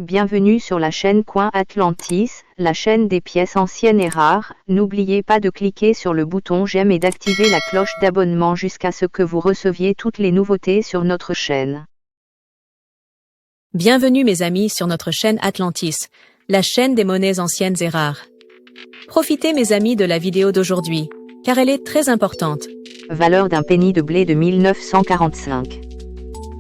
Bienvenue sur la chaîne Coin Atlantis, la chaîne des pièces anciennes et rares. N'oubliez pas de cliquer sur le bouton j'aime et d'activer la cloche d'abonnement jusqu'à ce que vous receviez toutes les nouveautés sur notre chaîne. Bienvenue mes amis sur notre chaîne Atlantis, la chaîne des monnaies anciennes et rares. Profitez mes amis de la vidéo d'aujourd'hui, car elle est très importante. Valeur d'un penny de blé de 1945.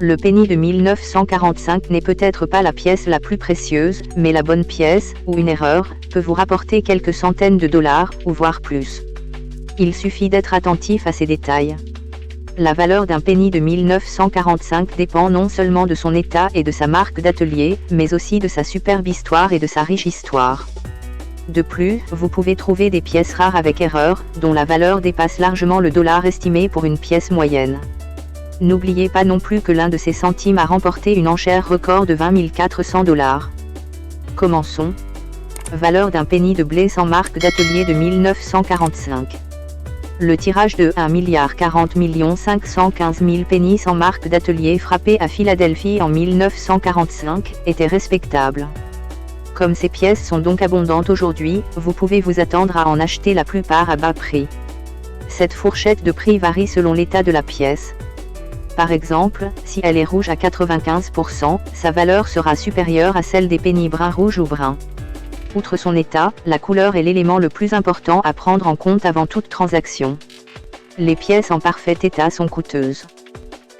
Le penny de 1945 n'est peut-être pas la pièce la plus précieuse, mais la bonne pièce, ou une erreur, peut vous rapporter quelques centaines de dollars, ou voire plus. Il suffit d'être attentif à ces détails. La valeur d'un penny de 1945 dépend non seulement de son état et de sa marque d'atelier, mais aussi de sa superbe histoire et de sa riche histoire. De plus, vous pouvez trouver des pièces rares avec erreur, dont la valeur dépasse largement le dollar estimé pour une pièce moyenne. N'oubliez pas non plus que l'un de ces centimes a remporté une enchère record de 20 400 dollars. Commençons. Valeur d'un penny de blé sans marque d'atelier de 1945. Le tirage de 1,40 515 000 pennies sans marque d'atelier frappé à Philadelphie en 1945 était respectable. Comme ces pièces sont donc abondantes aujourd'hui, vous pouvez vous attendre à en acheter la plupart à bas prix. Cette fourchette de prix varie selon l'état de la pièce. Par exemple, si elle est rouge à 95%, sa valeur sera supérieure à celle des pennies brun rouge ou brun. Outre son état, la couleur est l'élément le plus important à prendre en compte avant toute transaction. Les pièces en parfait état sont coûteuses.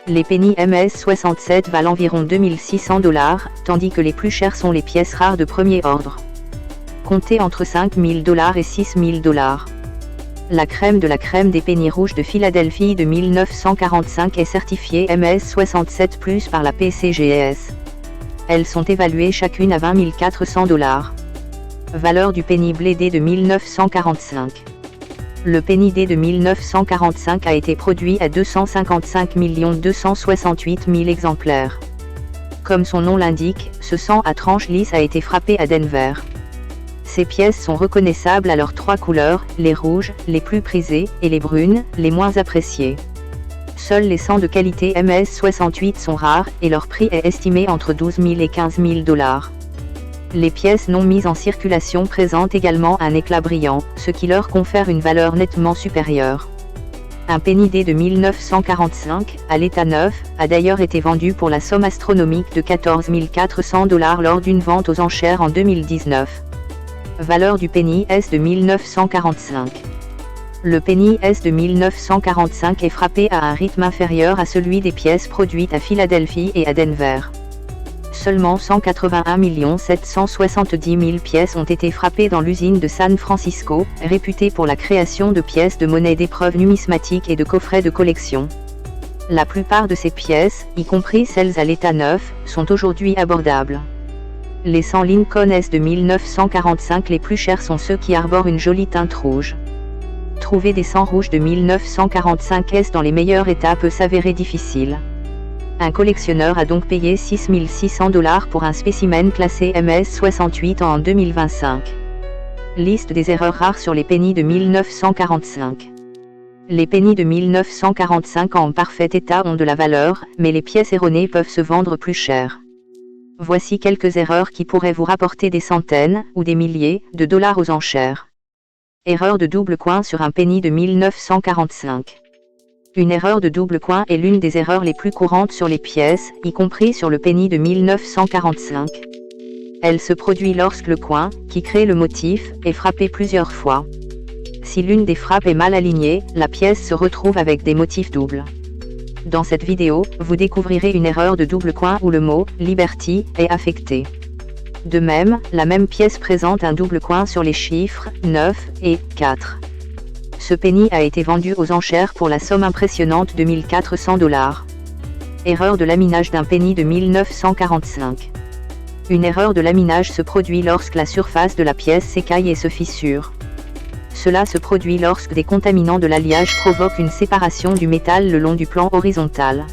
Les pennies MS-67 valent environ 2600 dollars, tandis que les plus chères sont les pièces rares de premier ordre. Comptez entre 5 000 dollars et 6 000 dollars. La crème de la crème des pennies rouges de Philadelphie de 1945 est certifiée MS-67+ par la PCGS. Elles sont évaluées chacune à 20 400 dollars. Valeur du penny blé D de 1945. Le penny D de 1945 a été produit à 255 268 000 exemplaires. Comme son nom l'indique, ce 100 à tranches lisses a été frappé à Denver. Ces pièces sont reconnaissables à leurs trois couleurs, les rouges, les plus prisées, et les brunes, les moins appréciées. Seuls les 100 de qualité MS-68 sont rares, et leur prix est estimé entre 12 000 et 15 000 dollars. Les pièces non mises en circulation présentent également un éclat brillant, ce qui leur confère une valeur nettement supérieure. Un penny D de 1945, à l'état neuf, a d'ailleurs été vendu pour la somme astronomique de 14 400 dollars lors d'une vente aux enchères en 2019. Valeur du penny S de 1945. Le penny S de 1945 est frappé à un rythme inférieur à celui des pièces produites à Philadelphie et à Denver. Seulement 181 770 000 pièces ont été frappées dans l'usine de San Francisco, réputée pour la création de pièces de monnaie d'épreuve numismatique et de coffrets de collection. La plupart de ces pièces, y compris celles à l'état neuf, sont aujourd'hui abordables. Les 100 Lincoln S de 1945 les plus chers sont ceux qui arborent une jolie teinte rouge. Trouver des 100 rouges de 1945 S dans les meilleurs états peut s'avérer difficile. Un collectionneur a donc payé 6 600 dollars pour un spécimen classé MS-68 en 2025. Liste des erreurs rares sur les pennies de 1945. Les pennies de 1945 en parfait état ont de la valeur, mais les pièces erronées peuvent se vendre plus cher. Voici quelques erreurs qui pourraient vous rapporter des centaines, ou des milliers, de dollars aux enchères. Erreur de double coin sur un penny de 1945. Une erreur de double coin est l'une des erreurs les plus courantes sur les pièces, y compris sur le penny de 1945. Elle se produit lorsque le coin, qui crée le motif, est frappé plusieurs fois. Si l'une des frappes est mal alignée, la pièce se retrouve avec des motifs doubles. Dans cette vidéo, vous découvrirez une erreur de double coin où le mot « Liberty » est affecté. De même, la même pièce présente un double coin sur les chiffres 9 et 4. Ce penny a été vendu aux enchères pour la somme impressionnante de 1400 dollars. Erreur de laminage d'un penny de 1945. Une erreur de laminage se produit lorsque la surface de la pièce s'écaille et se fissure. Cela se produit lorsque des contaminants de l'alliage provoquent une séparation du métal le long du plan horizontal.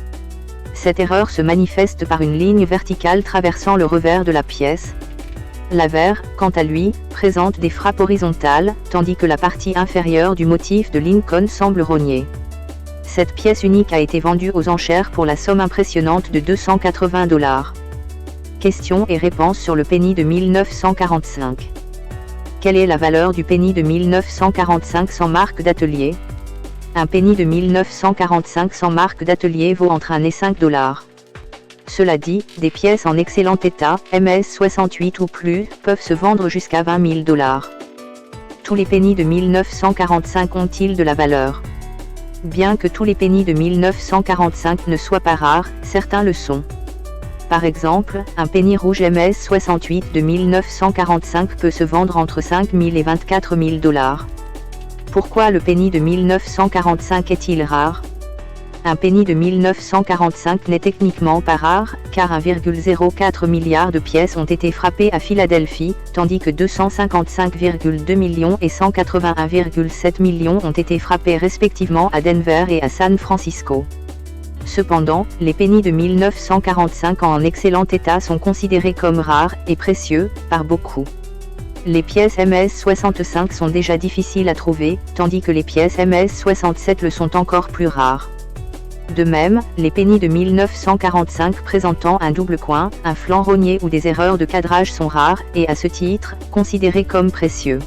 Cette erreur se manifeste par une ligne verticale traversant le revers de la pièce. L'avers, quant à lui, présente des frappes horizontales, tandis que la partie inférieure du motif de Lincoln semble rognée. Cette pièce unique a été vendue aux enchères pour la somme impressionnante de 280 dollars. Questions et réponses sur le penny de 1945. Quelle est la valeur du penny de 1945 sans marque d'atelier? Un penny de 1945 sans marque d'atelier vaut entre 1 et 5 $. Cela dit, des pièces en excellent état, MS 68 ou plus, peuvent se vendre jusqu'à 20 000 $. Tous les pennies de 1945 ont-ils de la valeur? Bien que tous les pennies de 1945 ne soient pas rares, certains le sont. Par exemple, un penny rouge MS 68 de 1945 peut se vendre entre 5 000 et 24 000 $. Pourquoi le penny de 1945 est-il rare? Un penny de 1945 n'est techniquement pas rare, car 1,04 milliard de pièces ont été frappées à Philadelphie, tandis que 255,2 millions et 181,7 millions ont été frappées respectivement à Denver et à San Francisco. Cependant, les pennies de 1945 en excellent état sont considérés comme rares et précieux par beaucoup. Les pièces MS 65 sont déjà difficiles à trouver, tandis que les pièces MS 67 le sont encore plus rares. De même, les pennies de 1945 présentant un double coin, un flanc rogné ou des erreurs de cadrage sont rares, et à ce titre, considérés comme précieux.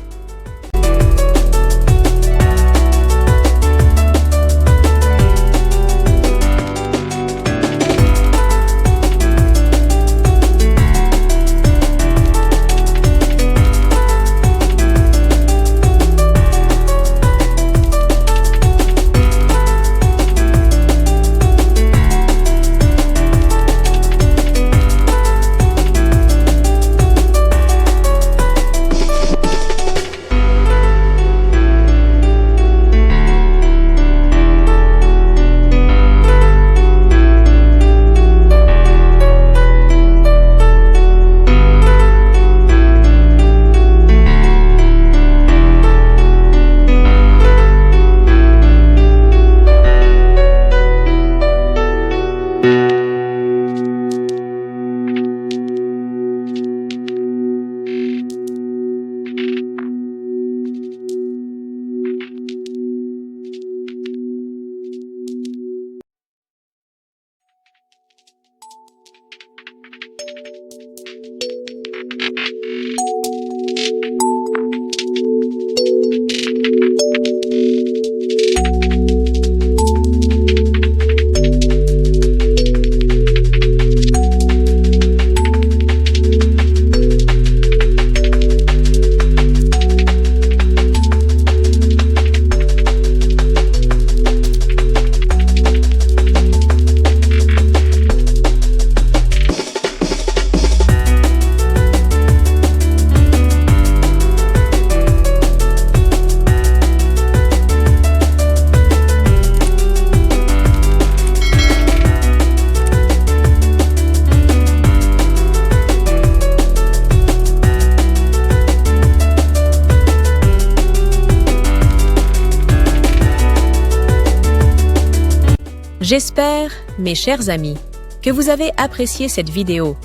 J'espère, mes chers amis, que vous avez apprécié cette vidéo,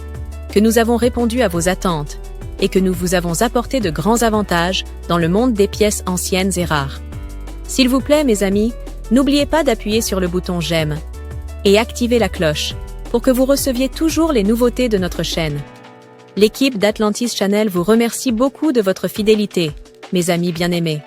que nous avons répondu à vos attentes et que nous vous avons apporté de grands avantages dans le monde des pièces anciennes et rares. S'il vous plaît, mes amis, n'oubliez pas d'appuyer sur le bouton j'aime et activer la cloche pour que vous receviez toujours les nouveautés de notre chaîne. L'équipe d'Atlantis Channel vous remercie beaucoup de votre fidélité, mes amis bien-aimés.